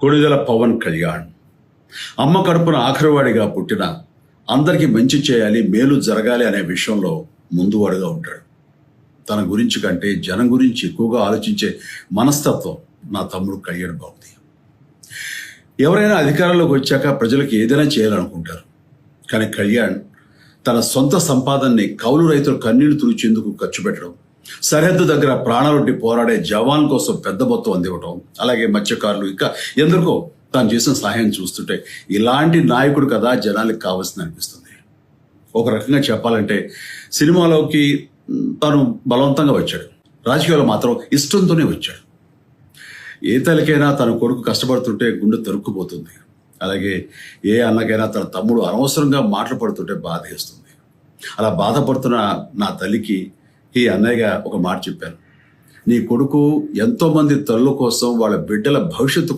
కొణిదెల పవన్ కళ్యాణ్ అమ్మ కడుపున ఆఖరివాడిగా పుట్టిన అందరికీ మంచి చేయాలి, మేలు జరగాలి అనే విషయంలో ముందువాడుగా ఉంటాడు. తన గురించి కంటే జనం గురించి ఎక్కువగా ఆలోచించే మనస్తత్వం నా తమ్ముడు కళ్యాణ్ బాబుది. ఎవరైనా అధికారంలోకి వచ్చాక ప్రజలకు ఏదైనా చేయాలనుకుంటారు. కానీ కళ్యాణ్ తన సొంత సంపాదనని కౌలు రైతులు కన్నీళ్లు తుడిచేందుకు ఖర్చు పెట్టడం, సరిహద్దు దగ్గర ప్రాణాలొడ్డి పోరాడే జవాన్ కోసం పెద్ద మొత్తం అందివ్వటం, అలాగే మత్స్యకారులు ఇంకా ఎందరికో తాను చేసిన సహాయం చూస్తుంటే ఇలాంటి నాయకుడు కదా జనాలకు కావాల్సింది అనిపిస్తుంది. ఒక రకంగా చెప్పాలంటే సినిమాలోకి తను బలవంతంగా వచ్చాడు, రాజకీయాలు మాత్రం ఇష్టంతోనే వచ్చాడు. ఏ తల్లికైనా తన కొడుకు కష్టపడుతుంటే గుండె తరుక్కుపోతుంది. అలాగే ఏ అన్నకైనా తన తమ్ముడు అనవసరంగా మాటలు పడుతుంటే బాధ వేస్తుంది. అలా బాధపడుతున్న నా తల్లికి ఈ అన్నయ్యగా ఒక మాట చెప్పాను. నీ కొడుకు ఎంతో మంది తల్లుల కోసం వాళ్ళ బిడ్డల భవిష్యత్తు